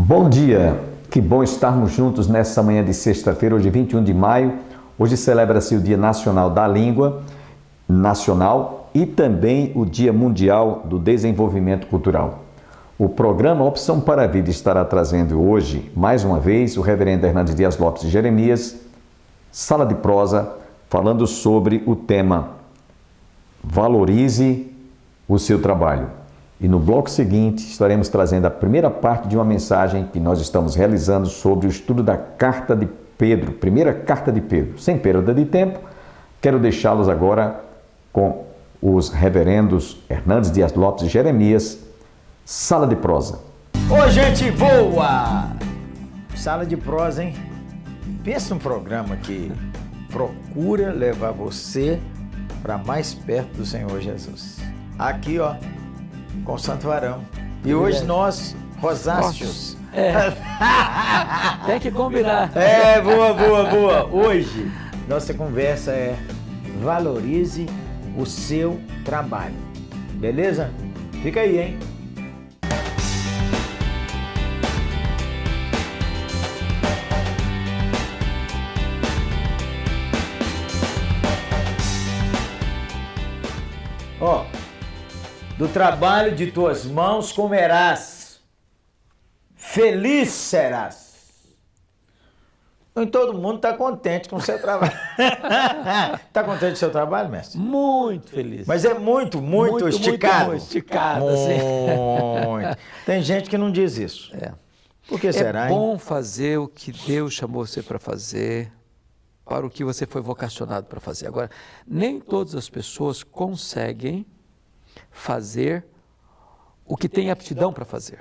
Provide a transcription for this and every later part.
Bom dia, que bom estarmos juntos nessa manhã de sexta-feira, hoje 21 de maio. Hoje celebra-se o Dia Nacional da Língua Nacional e também o Dia Mundial do Desenvolvimento Cultural. O programa Opção para a Vida estará trazendo hoje, mais uma vez, o reverendo Hernandes Dias Lopes de Jeremias, Sala de Prosa, falando sobre o tema Valorize o seu trabalho. E no bloco seguinte estaremos trazendo a primeira parte de uma mensagem que nós estamos realizando sobre o estudo da Carta de Pedro, primeira Carta de Pedro. Sem perda de tempo, quero deixá-los agora com os reverendos Hernandes Dias Lopes e Jeremias, Sala de Prosa. Ô, gente boa! Sala de Prosa, hein? Pensa num programa que procura levar você para mais perto do Senhor Jesus. Aqui, ó, com o Santo Varão. E hoje nós, rosáceos. Tem que combinar. Boa. Hoje, nossa conversa é valorize o seu trabalho. Beleza? Fica aí, hein? Ó, do trabalho de tuas mãos comerás, feliz serás. Nem todo mundo está contente com o seu trabalho. Está contente com o seu trabalho, mestre? Muito feliz. Mas é muito esticado. Muito esticado, assim. Muito. Tem gente que não diz isso. Por que será, É hein? bom fazer o que Deus chamou você para fazer, para o que você foi vocacionado para fazer. Agora, nem todas as pessoas conseguem fazer o que tem aptidão para fazer.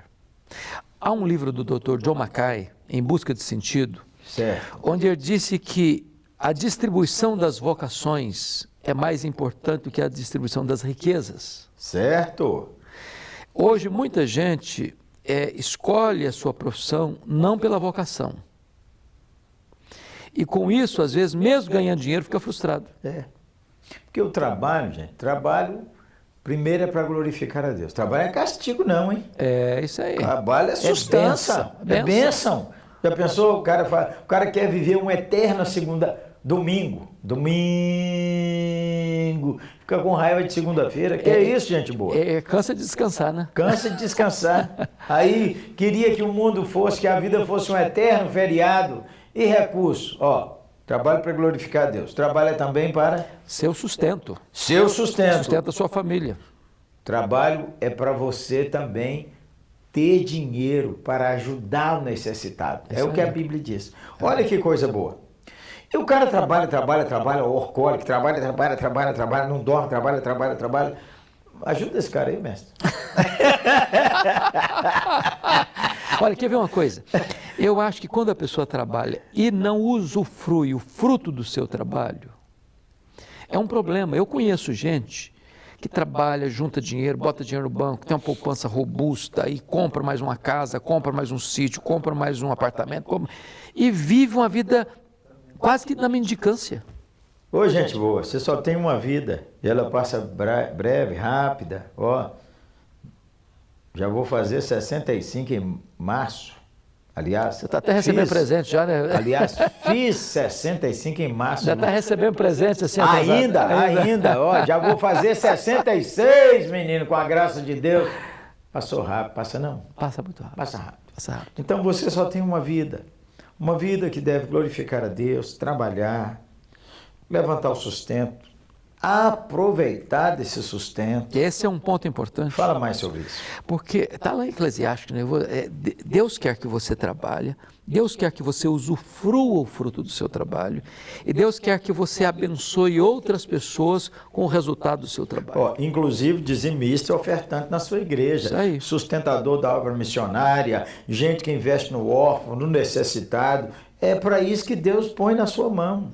Há um livro do Dr. John Mackay, Em Busca de Sentido, Certo. onde ele disse que a distribuição das vocações é mais importante do que a distribuição das riquezas. Certo. Hoje, muita gente escolhe a sua profissão não pela vocação. E com isso, às vezes, mesmo ganhando dinheiro, fica frustrado. Porque o trabalho, gente, primeiro é para glorificar a Deus. Trabalho é castigo não, hein? É isso aí. Trabalho é sustância, é bênção. Já pensou? O cara quer viver um eterno domingo. Fica com raiva de segunda-feira. Que é isso, gente boa? Cansa de descansar, né? Cansa de descansar. Aí queria que o mundo fosse, que a vida fosse um eterno feriado. E recurso? Ó, trabalho para glorificar a Deus. Trabalho é também para... Seu sustento. Seu sustento. Sustenta a sua família. Trabalho é para você também ter dinheiro para ajudar o necessitado. É o que a Bíblia diz. Olha que coisa boa. E o cara trabalha, workaholic, trabalha, não dorme, trabalha. Ajuda esse cara aí, mestre. Olha, quer ver uma coisa? Eu acho que quando a pessoa trabalha e não usufrui o fruto do seu trabalho, é um problema. Eu conheço gente que trabalha, junta dinheiro, bota dinheiro no banco, tem uma poupança robusta e compra mais uma casa, compra mais um sítio, compra mais um apartamento e vive uma vida quase que na mendicância. Ô, gente boa, você só tem uma vida e ela passa breve, rápida. Ó, já vou fazer 65 em março. Aliás, você está até recebendo presente já, né? Aliás, fiz 65 em março. Já está recebendo presente assim? Ainda. Ó, já vou fazer 66, menino, com a graça de Deus. Passou rápido, passa não? Passa muito rápido. Passa rápido. Passa rápido. Então você só tem uma vida. Uma vida que deve glorificar a Deus, trabalhar, levantar o sustento, aproveitar desse sustento. Esse é um ponto importante. Fala mais sobre isso. Porque está lá em Eclesiastes, né? Deus quer que você trabalhe, Deus quer que você usufrua o fruto do seu trabalho e Deus quer que você abençoe outras pessoas com o resultado do seu trabalho. Ó, inclusive dizimista e ofertante na sua igreja, Isso aí. Sustentador da obra missionária, gente que investe no órfão, no necessitado. É para isso que Deus põe na sua mão.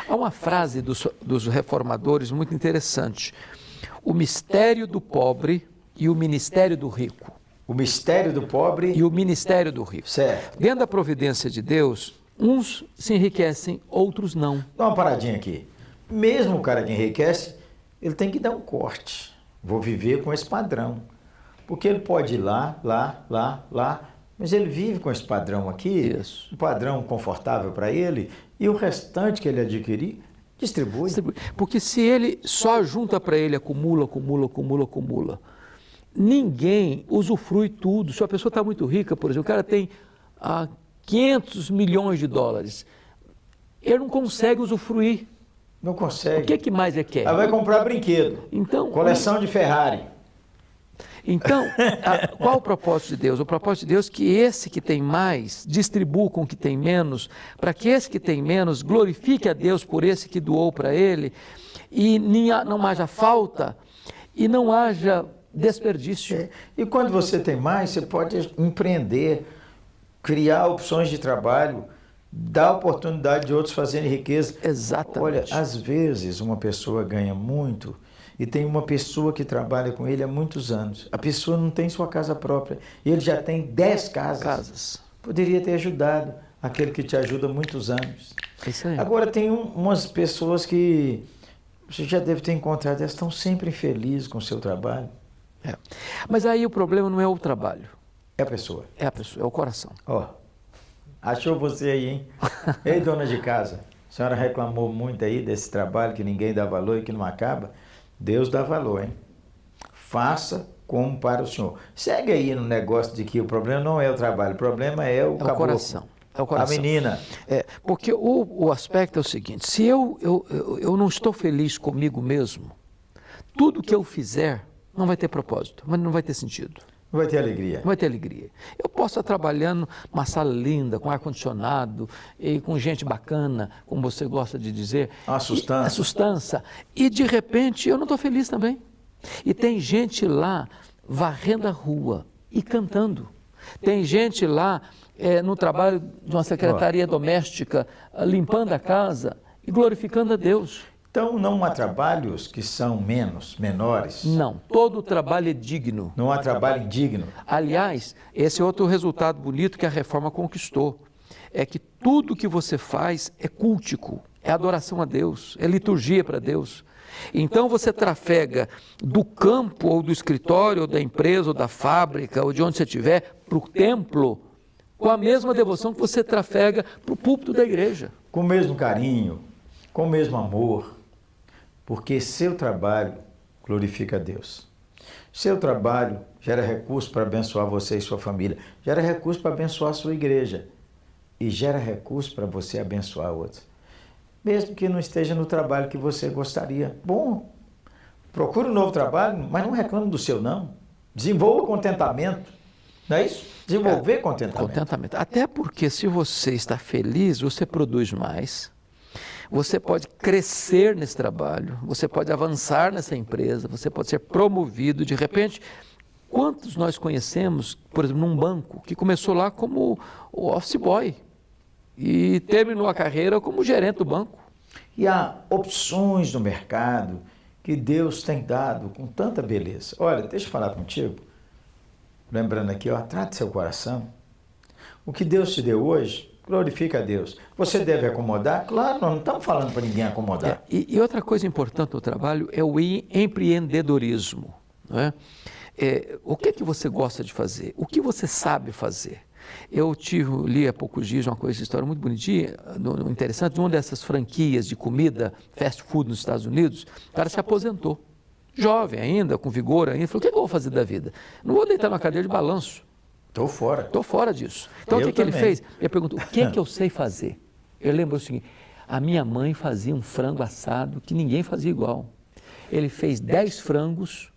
Há uma frase dos reformadores muito interessante. O mistério do pobre e o ministério do rico. O mistério do pobre e o ministério do rico. Certo. Dentro da providência de Deus, uns se enriquecem, outros não. Dá uma paradinha aqui. Mesmo o cara que enriquece, ele tem que dar um corte. Vou viver com esse padrão. Porque ele pode ir lá, Mas ele vive com esse padrão aqui, Isso. um padrão confortável para ele, e o restante que ele adquirir, distribui. Porque se ele só junta para ele, acumula, ninguém usufrui tudo. Se a pessoa está muito rica, por exemplo, o cara tem 500 milhões de dólares, ele não consegue usufruir. Não consegue. O que mais ele quer? Aí vai comprar brinquedo, Então, coleção de Ferrari. Então, qual o propósito de Deus? O propósito de Deus é que esse que tem mais distribua com o que tem menos, para que esse que tem menos glorifique a Deus por esse que doou para ele, e não haja falta e não haja desperdício. E quando você tem mais, você pode empreender, criar opções de trabalho, dar oportunidade de outros fazerem riqueza. Exatamente. Olha, às vezes uma pessoa ganha muito e tem uma pessoa que trabalha com ele há muitos anos. A pessoa não tem sua casa própria e ele já tem 10 casas. Poderia ter ajudado aquele que te ajuda há muitos anos. É isso aí. Agora tem umas pessoas que você já deve ter encontrado, elas estão sempre infelizes com o seu trabalho. Mas aí o problema não é o trabalho. É a pessoa. É a pessoa, é o coração. Ó, achou você aí, hein? Ei, dona de casa, a senhora reclamou muito aí desse trabalho que ninguém dá valor e que não acaba. Deus dá valor, hein? Faça como para o senhor. Segue aí no negócio de que o problema não é o trabalho, o problema é o caboclo. Coração. É o coração. A menina. Porque o aspecto é o seguinte, se eu não estou feliz comigo mesmo, tudo que eu fizer não vai ter propósito, mas não vai ter sentido. Não vai ter alegria. Não vai ter alegria. Eu posso estar trabalhando numa sala linda, com ar-condicionado, e com gente bacana, como você gosta de dizer. A sustância. A sustância. E, de repente, eu não estou feliz também. E tem gente lá varrendo a rua e cantando. Tem gente lá no trabalho de uma secretaria doméstica, limpando a casa e glorificando a Deus. Então, não há trabalhos que são menores? Não, todo trabalho é digno. Não há trabalho indigno? Aliás, esse é outro resultado bonito que a reforma conquistou. É que tudo que você faz é cultico, é adoração a Deus, é liturgia para Deus. Então você trafega do campo ou do escritório, ou da empresa, ou da fábrica, ou de onde você estiver, para o templo, com a mesma devoção que você trafega para o púlpito da igreja. Com o mesmo carinho, com o mesmo amor. Porque seu trabalho glorifica a Deus. Seu trabalho gera recurso para abençoar você e sua família. Gera recurso para abençoar a sua igreja. E gera recurso para você abençoar outros. Mesmo que não esteja no trabalho que você gostaria. Bom, procure um novo trabalho, mas não reclame do seu não. Desenvolva contentamento. Não é isso? Desenvolver contentamento. Até porque se você está feliz, você produz mais. Você pode crescer nesse trabalho, você pode avançar nessa empresa, você pode ser promovido. De repente, quantos nós conhecemos, por exemplo, num banco, que começou lá como o office boy e terminou a carreira como gerente do banco? E há opções no mercado que Deus tem dado com tanta beleza. Olha, deixa eu falar contigo, lembrando aqui, trate seu coração. O que Deus te deu hoje, glorifica a Deus. Você deve acomodar? Claro, nós não estamos falando para ninguém acomodar. E outra coisa importante no trabalho é o empreendedorismo. Não é? O que você gosta de fazer? O que você sabe fazer? Eu li há poucos dias uma história muito bonitinha, interessante, de uma dessas franquias de comida, fast food nos Estados Unidos. O cara se aposentou, jovem ainda, com vigor ainda, falou, o que eu vou fazer da vida? Não vou deitar numa cadeira de balanço. Estou fora. Estou fora disso. Então, o que ele fez? Ele perguntou, o que eu sei fazer? Eu lembro o seguinte, a minha mãe fazia um frango assado que ninguém fazia igual. Ele fez 10 frangos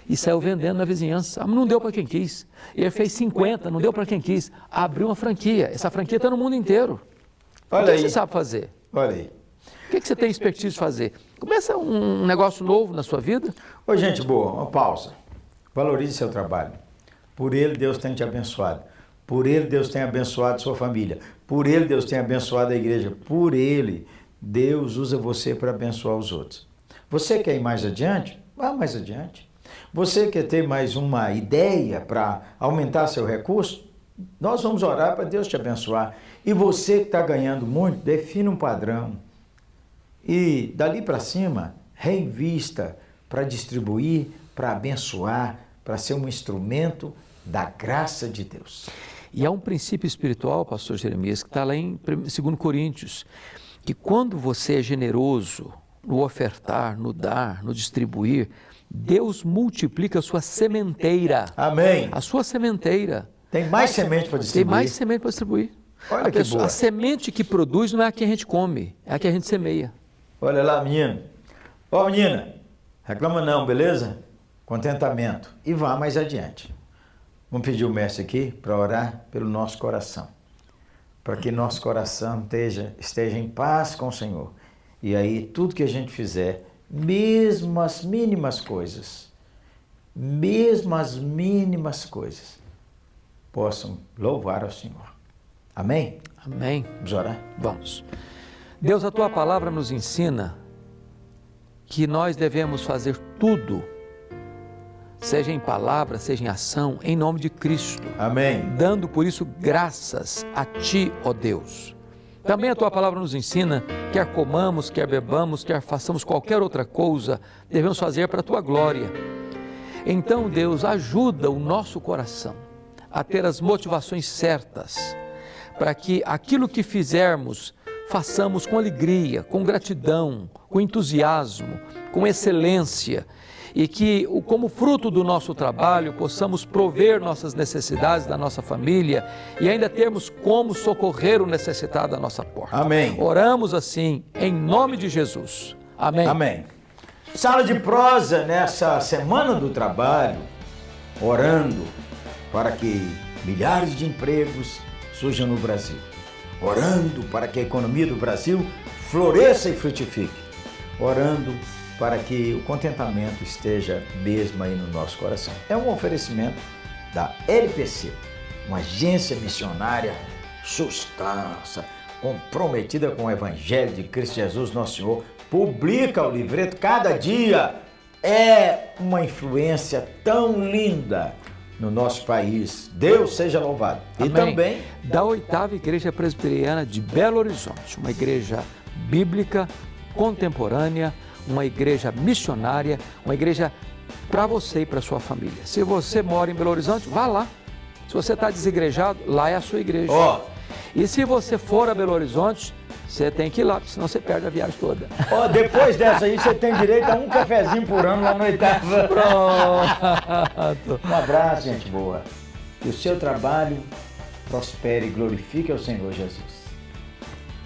e saiu vendendo na vizinhança. Não deu para quem quis. Ele fez 50, não deu para quem quis. Abriu uma franquia. Essa franquia está no mundo inteiro. O que você sabe fazer? Olha aí. O que você tem expertise de fazer? Começa um negócio novo na sua vida. Ô, gente boa, uma pausa. Valorize seu trabalho. Por ele, Deus tem te abençoado. Por ele, Deus tem abençoado sua família. Por ele, Deus tem abençoado a igreja. Por ele, Deus usa você para abençoar os outros. Você quer ir mais adiante? Vá mais adiante. Você quer ter mais uma ideia para aumentar seu recurso? Nós vamos orar para Deus te abençoar. E você que está ganhando muito, defina um padrão. E dali para cima, reinvista para distribuir, para abençoar, para ser um instrumento da graça de Deus. E há um princípio espiritual, pastor Jeremias, que está lá em 2 Coríntios, que quando você é generoso no ofertar, no dar, no distribuir, Deus multiplica a sua sementeira. Amém. A sua sementeira. Tem mais semente para Tem distribuir. mais semente para distribuir. Olha que boa. A semente que produz não é a que a gente come, é a que a gente semeia. Olha lá, menino. Ó, menina, reclama não, beleza? Contentamento. E vá mais adiante. Vamos pedir o mestre aqui para orar pelo nosso coração. Para que nosso coração esteja em paz com o Senhor. E aí, tudo que a gente fizer, mesmo as mínimas coisas, possam louvar ao Senhor. Amém? Amém. Vamos orar? Vamos. Deus, a Tua palavra nos ensina que nós devemos fazer tudo, seja em palavra, seja em ação, em nome de Cristo. Amém. Dando por isso graças a Ti, ó Deus. Também a Tua palavra nos ensina, quer comamos, quer bebamos, quer façamos qualquer outra coisa, devemos fazer para a Tua glória. Então, Deus, ajuda o nosso coração a ter as motivações certas, para que aquilo que fizermos, façamos com alegria, com gratidão, com entusiasmo, com excelência, e que, como fruto do nosso trabalho, possamos prover nossas necessidades da nossa família e ainda termos como socorrer o necessitado à nossa porta. Amém. Oramos assim, em nome de Jesus. Amém. Amém. Sala de prosa nessa semana do trabalho, orando para que milhares de empregos surjam no Brasil. Orando para que a economia do Brasil floresça e frutifique. Orando para que o contentamento esteja mesmo aí no nosso coração. É um oferecimento da LPC, uma agência missionária sustança, comprometida com o Evangelho de Cristo Jesus, nosso Senhor. Publica o livreto cada dia. É uma influência tão linda no nosso país. Deus seja louvado. Amém. E também da 8ª Igreja Presbiteriana de Belo Horizonte, uma igreja bíblica, contemporânea, uma igreja missionária, uma igreja para você e para sua família. Se você mora em Belo Horizonte, vá lá. Se você está desigrejado, lá é a sua igreja. E se você for a Belo Horizonte, você tem que ir lá, porque senão você perde a viagem toda. Depois dessa aí, você tem direito a um cafezinho por ano lá no 8º. Pronto. Um abraço, gente boa. Que o seu trabalho prospere e glorifique ao Senhor Jesus.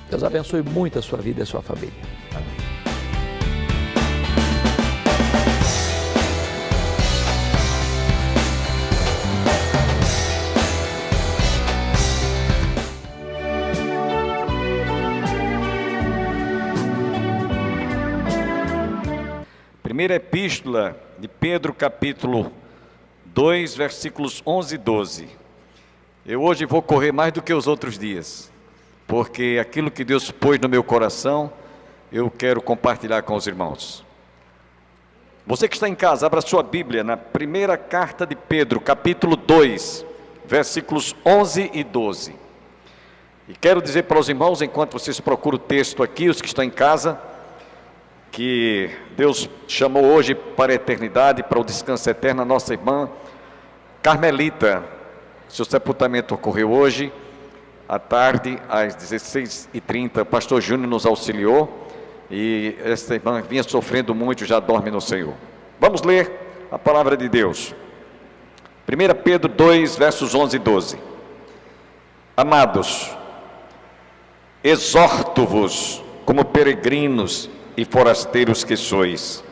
Deus abençoe muito a sua vida e a sua família. Amém. Primeira epístola de Pedro, capítulo 2, versículos 11 e 12. Eu hoje vou correr mais do que os outros dias, porque aquilo que Deus pôs no meu coração, eu quero compartilhar com os irmãos. Você que está em casa, abra sua Bíblia na primeira carta de Pedro, capítulo 2, versículos 11 e 12. E quero dizer para os irmãos, enquanto vocês procuram o texto aqui, os que estão em casa, que Deus chamou hoje para a eternidade, para o descanso eterno, a nossa irmã Carmelita. Seu sepultamento ocorreu hoje, à tarde, às 16h30. O pastor Júnior nos auxiliou e essa irmã vinha sofrendo muito, já dorme no Senhor. Vamos ler a palavra de Deus. 1 Pedro 2, versos 11 e 12. Amados, exorto-vos como peregrinos e forasteiros que sois,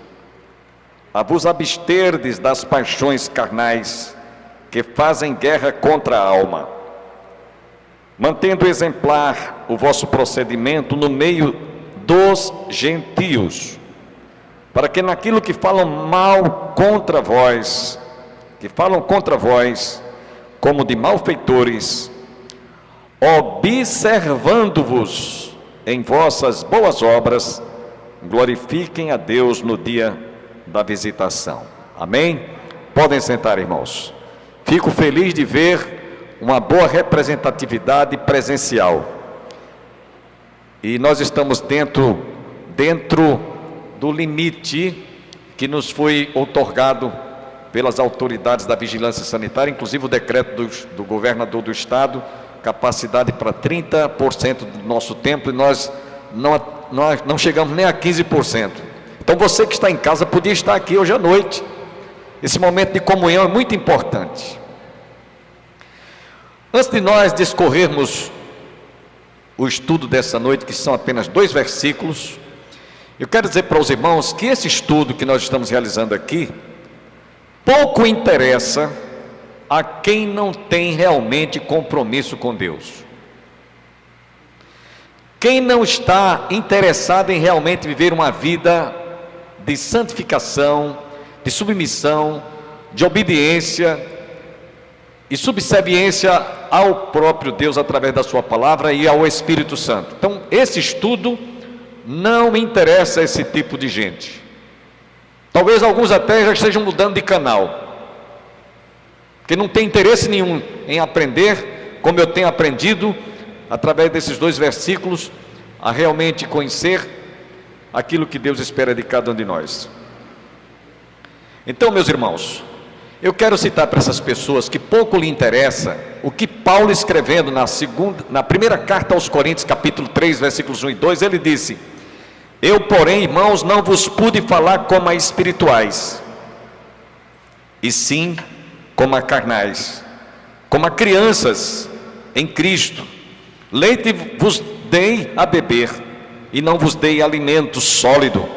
a vos absterdes das paixões carnais que fazem guerra contra a alma, mantendo exemplar o vosso procedimento no meio dos gentios, para que naquilo que falam mal contra vós, como de malfeitores, observando-vos em vossas boas obras, glorifiquem a Deus no dia da visitação. Amém? Podem sentar, irmãos. Fico feliz de ver uma boa representatividade presencial. E nós estamos dentro do limite que nos foi outorgado pelas autoridades da vigilância sanitária, inclusive o decreto do governador do estado, capacidade para 30% do nosso templo, e nós não chegamos nem a 15%. Então você que está em casa podia estar aqui hoje à noite. Esse momento de comunhão é muito importante. Antes de nós discorrermos o estudo dessa noite, que são apenas 2 versículos, eu quero dizer para os irmãos que esse estudo que nós estamos realizando aqui, pouco interessa a quem não tem realmente compromisso com Deus. Quem não está interessado em realmente viver uma vida de santificação, de submissão, de obediência e subserviência ao próprio Deus através da sua palavra e ao Espírito Santo. Então, esse estudo não interessa a esse tipo de gente. Talvez alguns até já estejam mudando de canal, porque não tem interesse nenhum em aprender, como eu tenho aprendido, através desses 2 versículos, a realmente conhecer aquilo que Deus espera de cada um de nós. Então, meus irmãos, eu quero citar para essas pessoas que pouco lhe interessa o que Paulo, escrevendo na primeira carta aos Coríntios, capítulo 3, versículos 1 e 2, ele disse: eu, porém, irmãos, não vos pude falar como a espirituais, e sim como a carnais, como a crianças em Cristo. Leite vos dei a beber, e não vos dei alimento sólido,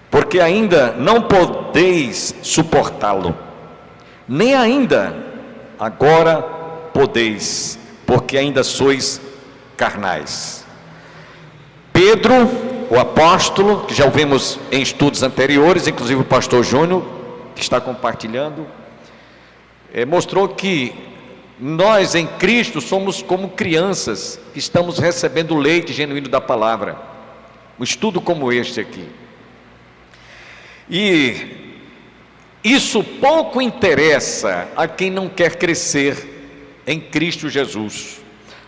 porque ainda não podeis suportá-lo, nem ainda agora podeis, porque ainda sois carnais. Pedro, o apóstolo, que já ouvimos em estudos anteriores, inclusive o pastor Júnior, que está compartilhando, mostrou que nós em Cristo somos como crianças que estamos recebendo o leite genuíno da palavra. Um estudo como este aqui. E isso pouco interessa a quem não quer crescer em Cristo Jesus,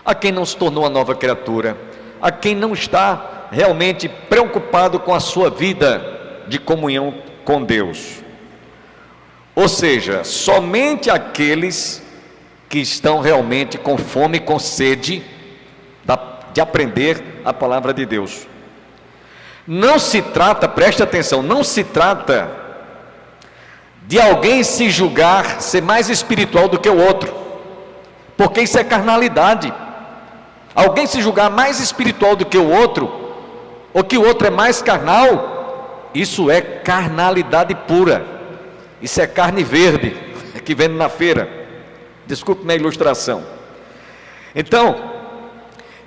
a quem não se tornou uma nova criatura, a quem não está realmente preocupado com a sua vida de comunhão com Deus. Ou seja, somente aqueles que estão realmente com fome e com sede de aprender a palavra de Deus. Não se trata, preste atenção, não se trata de alguém se julgar ser mais espiritual do que o outro, porque isso é carnalidade. Alguém se julgar mais espiritual do que o outro, ou que o outro é mais carnal, isso é carnalidade pura, isso é carne verde, que vende na feira, desculpe minha ilustração. Então,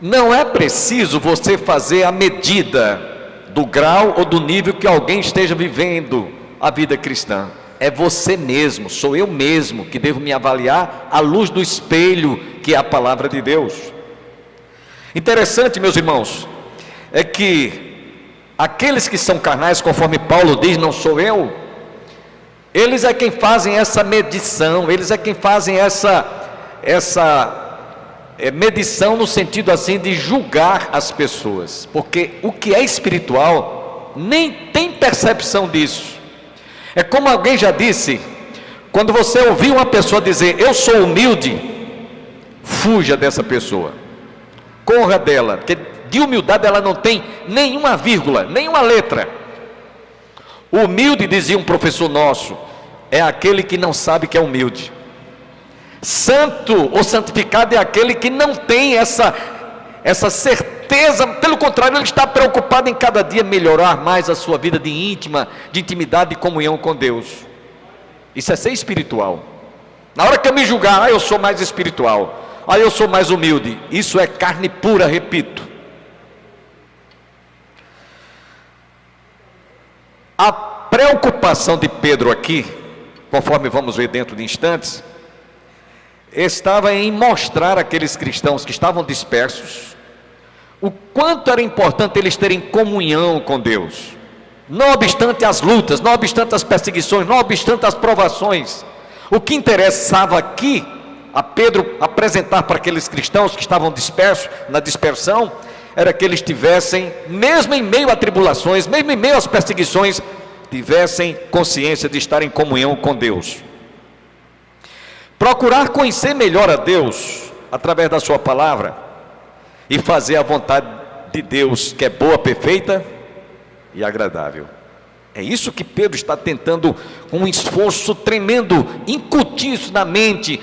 não é preciso você fazer a medida do grau ou do nível que alguém esteja vivendo a vida cristã. É você mesmo, sou eu mesmo que devo me avaliar à luz do espelho que é a palavra de Deus. Interessante, meus irmãos, é que aqueles que são carnais, conforme Paulo diz, não sou eu, eles é quem fazem essa medição, eles é quem fazem essa medição no sentido assim de julgar as pessoas, porque o que é espiritual nem tem percepção disso. É como alguém já disse, quando você ouvir uma pessoa dizer eu sou humilde, fuja dessa pessoa, corra dela, porque de humildade ela não tem nenhuma vírgula, nenhuma letra. Humilde, dizia um professor nosso, é aquele que não sabe que é humilde. Santo ou santificado é aquele que não tem essa certeza, pelo contrário, ele está preocupado em cada dia melhorar mais a sua vida de intimidade e comunhão com Deus. Isso é ser espiritual. Na hora que eu me julgar, eu sou mais espiritual, eu sou mais humilde, isso é carne pura, repito. A preocupação de Pedro aqui, conforme vamos ver dentro de instantes, estava em mostrar àqueles cristãos que estavam dispersos o quanto era importante eles terem comunhão com Deus, não obstante as lutas, não obstante as perseguições, não obstante as provações. O que interessava aqui a Pedro apresentar para aqueles cristãos que estavam dispersos, na dispersão, era que eles tivessem, mesmo em meio a tribulações, mesmo em meio às perseguições, tivessem consciência de estar em comunhão com Deus. Procurar conhecer melhor a Deus através da sua palavra e fazer a vontade de Deus, que é boa, perfeita e agradável. É isso que Pedro está tentando, com um esforço tremendo, incutir isso na mente,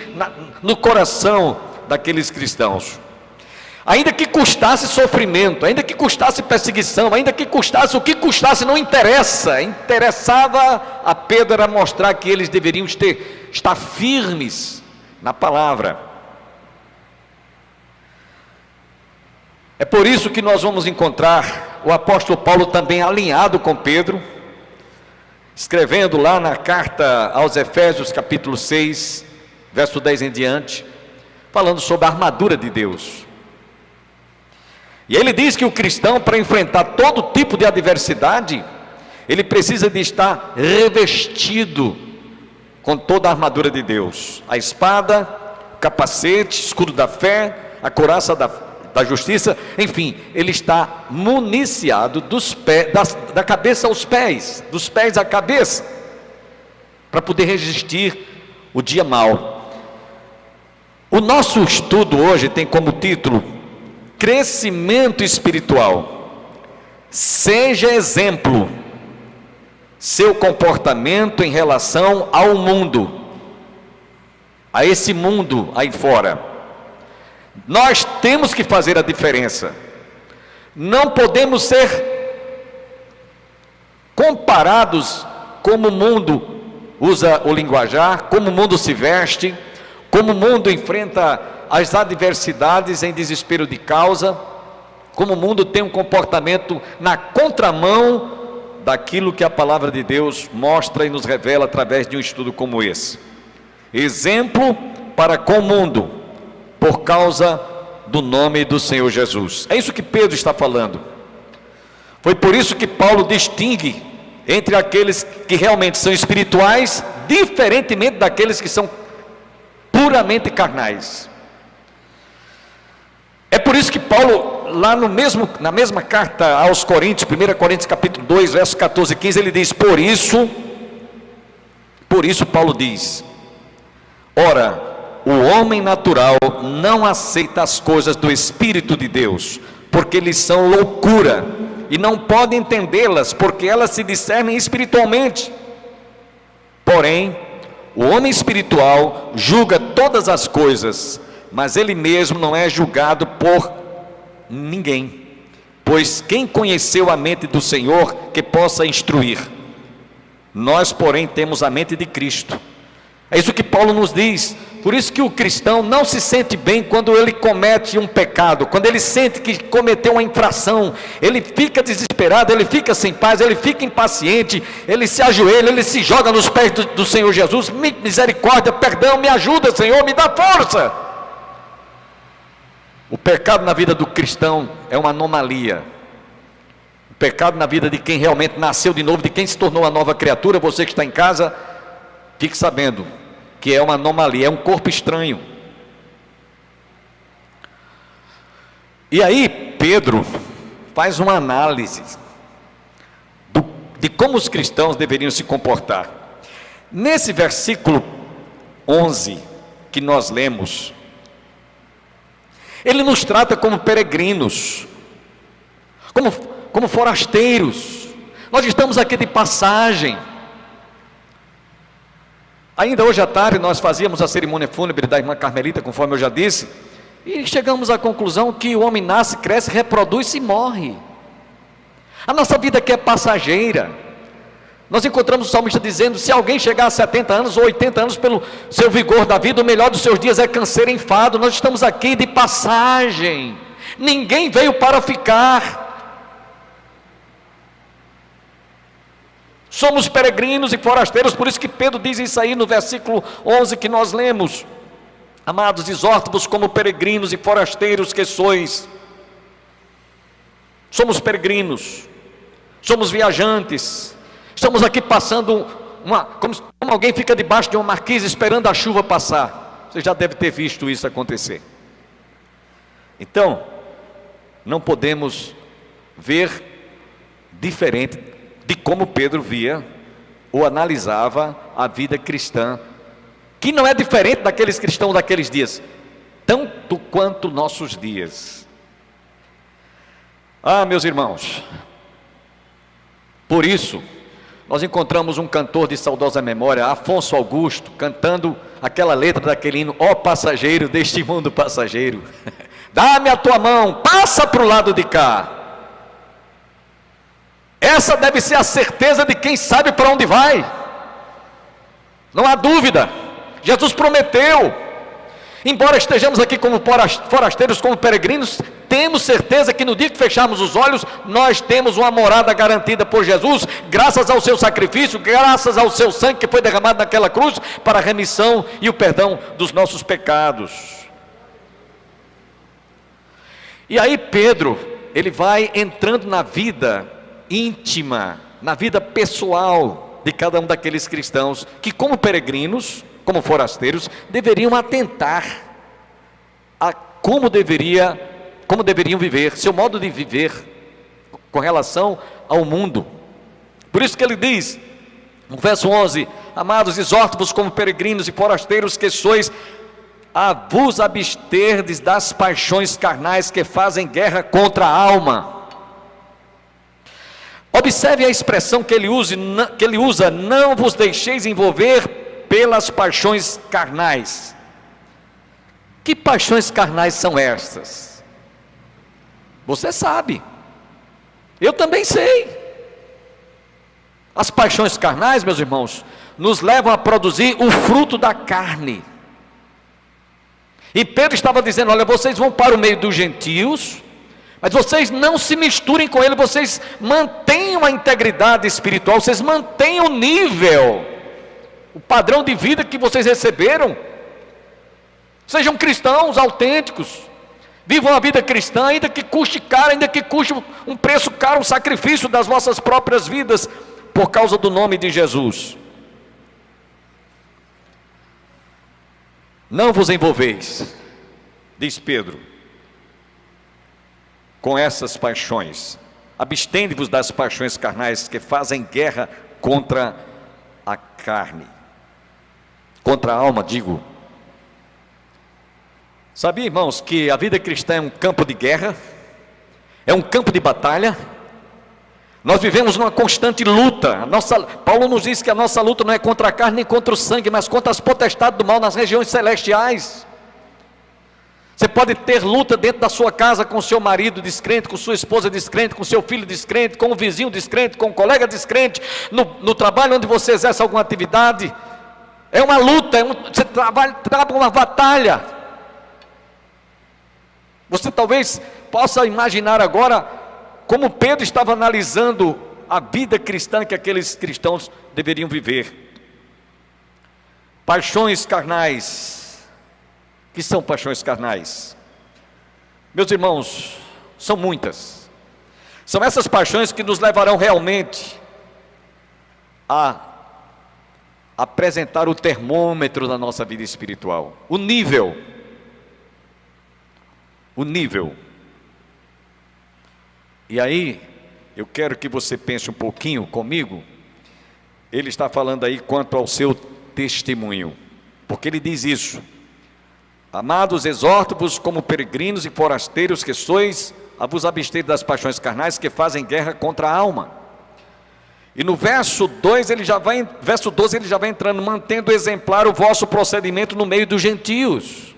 no coração daqueles cristãos. Ainda que custasse sofrimento, ainda que custasse perseguição, ainda que custasse o que custasse, não interessa. Interessava a Pedro era mostrar que eles deveriam estar firmes na palavra. É por isso que nós vamos encontrar o apóstolo Paulo também alinhado com Pedro, escrevendo lá na carta aos Efésios, capítulo 6, verso 10 em diante, falando sobre a armadura de Deus. E ele diz que o cristão, para enfrentar todo tipo de adversidade, ele precisa de estar revestido com toda a armadura de Deus: a espada, o capacete, escudo da fé, a couraça da justiça, enfim, ele está municiado dos pés, da cabeça aos pés, dos pés à cabeça, para poder resistir o dia mau. O nosso estudo hoje tem como título Crescimento Espiritual. Seja exemplo seu comportamento em relação ao mundo, a esse mundo aí fora. Nós temos que fazer a diferença. Não podemos ser comparados como o mundo usa o linguajar, como o mundo se veste, como o mundo enfrenta as adversidades em desespero de causa, como o mundo tem um comportamento na contramão daquilo que a palavra de Deus mostra e nos revela através de um estudo como esse. Exemplo para com o mundo, por causa do nome do Senhor Jesus. É isso que Pedro está falando. Foi por isso que Paulo distingue entre aqueles que realmente são espirituais, diferentemente daqueles que são puramente carnais. É por isso que Paulo, lá na mesma carta aos Coríntios, 1 Coríntios capítulo 2, versos 14 e 15, ele diz: por isso Paulo diz: ora, o homem natural não aceita as coisas do Espírito de Deus, porque eles são loucura, e não pode entendê-las, porque elas se discernem espiritualmente. Porém, o homem espiritual julga todas as coisas, mas ele mesmo não é julgado por ninguém. Pois quem conheceu a mente do Senhor que possa instruir? Nós, porém, temos a mente de Cristo. É isso que Paulo nos diz. Por isso que o cristão não se sente bem quando ele comete um pecado, quando ele sente que cometeu uma infração, ele fica desesperado, ele fica sem paz, ele fica impaciente, ele se ajoelha, ele se joga nos pés do Senhor Jesus: misericórdia, perdão, me ajuda, Senhor, me dá força. O pecado na vida do cristão é uma anomalia. O pecado na vida de quem realmente nasceu de novo, de quem se tornou uma nova criatura, você que está em casa, fique sabendo que é uma anomalia, é um corpo estranho. E aí Pedro faz uma análise de como os cristãos deveriam se comportar. Nesse versículo 11 que nós lemos, ele nos trata como peregrinos, como forasteiros. Nós estamos aqui de passagem. Ainda hoje à tarde nós fazíamos a cerimônia fúnebre da irmã Carmelita, conforme eu já disse, e chegamos à conclusão que o homem nasce, cresce, reproduz e morre. A nossa vida aqui é passageira. Nós encontramos o salmista dizendo: se alguém chegar a 70 anos ou 80 anos pelo seu vigor da vida, o melhor dos seus dias é canseiro e enfado. Nós estamos aqui de passagem. Ninguém veio para ficar. Somos peregrinos e forasteiros. Por isso que Pedro diz isso aí no versículo 11 que nós lemos: amados, exorto-vos como peregrinos e forasteiros que sois. Somos peregrinos, somos viajantes. Estamos aqui passando como alguém fica debaixo de uma marquise esperando a chuva passar. Você já deve ter visto isso acontecer. Então, não podemos ver diferente de como Pedro via ou analisava a vida cristã, que não é diferente daqueles cristãos daqueles dias, tanto quanto nossos dias. Ah, meus irmãos, por isso, nós encontramos um cantor de saudosa memória, Afonso Augusto, cantando aquela letra daquele hino: ó passageiro deste mundo passageiro, dá-me a tua mão, passa para o lado de cá. Essa deve ser a certeza de quem sabe para onde vai, não há dúvida. Jesus prometeu, embora estejamos aqui como forasteiros, como peregrinos, temos certeza que no dia que fecharmos os olhos, nós temos uma morada garantida por Jesus, graças ao seu sacrifício, graças ao seu sangue que foi derramado naquela cruz, para a remissão e o perdão dos nossos pecados. E aí Pedro, ele vai entrando na vida íntima, na vida pessoal de cada um daqueles cristãos, que como peregrinos, como forasteiros, deveriam atentar a como deveriam viver, seu modo de viver com relação ao mundo. Por isso que ele diz, no verso 11: amados, exorto-vos como peregrinos e forasteiros que sois, a vos absterdes das paixões carnais que fazem guerra contra a alma. Observe a expressão que ele usa: não vos deixeis envolver pelas paixões carnais. Que paixões carnais são estas? Você sabe, eu também sei. As paixões carnais, meus irmãos, nos levam a produzir o fruto da carne. E Pedro estava dizendo: olha, vocês vão para o meio dos gentios, mas vocês não se misturem com ele, vocês mantenham a integridade espiritual, vocês mantenham o nível, o padrão de vida que vocês receberam. Sejam cristãos autênticos, vivam a vida cristã, ainda que custe caro, ainda que custe um preço caro, um sacrifício das vossas próprias vidas, por causa do nome de Jesus. Não vos envolveis, diz Pedro, com essas paixões. Abstende-vos das paixões carnais que fazem guerra contra a carne, contra a alma, digo. Sabia, irmãos, que a vida cristã é um campo de guerra, é um campo de batalha? Nós vivemos numa constante luta. Paulo nos diz que a nossa luta não é contra a carne nem contra o sangue, mas contra as potestades do mal nas regiões celestiais. Você pode ter luta dentro da sua casa com seu marido descrente, com sua esposa descrente, com seu filho descrente, com o vizinho descrente, com o colega descrente, no trabalho onde você exerce alguma atividade. É uma luta, você trava uma batalha. Você talvez possa imaginar agora como Pedro estava analisando a vida cristã que aqueles cristãos deveriam viver. Paixões carnais. O que são paixões carnais? Meus irmãos, são muitas. São essas paixões que nos levarão realmente a apresentar o termômetro da nossa vida espiritual, o nível. E aí, eu quero que você pense um pouquinho comigo. Ele está falando aí quanto ao seu testemunho, porque ele diz isso: amados, exorto-vos como peregrinos e forasteiros que sois, a vos abster das paixões carnais que fazem guerra contra a alma. E no verso 12 ele já vai entrando: mantendo exemplar o vosso procedimento no meio dos gentios.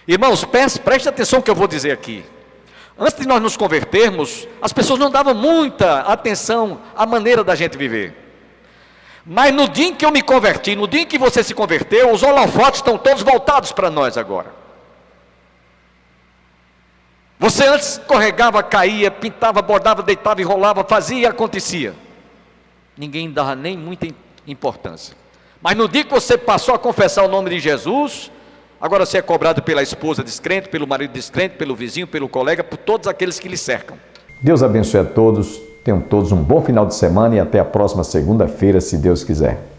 Irmãos, preste atenção no que eu vou dizer aqui. Antes de nós nos convertermos, as pessoas não davam muita atenção à maneira da gente viver. Mas no dia em que eu me converti, no dia em que você se converteu, os holofotes estão todos voltados para nós agora. Você antes escorregava, caía, pintava, bordava, deitava, enrolava, fazia e acontecia. Ninguém dava nem muita importância. Mas no dia que você passou a confessar o nome de Jesus, agora você é cobrado pela esposa descrente, pelo marido descrente, pelo vizinho, pelo colega, por todos aqueles que lhe cercam. Deus abençoe a todos, tenham todos um bom final de semana e até a próxima segunda-feira, se Deus quiser.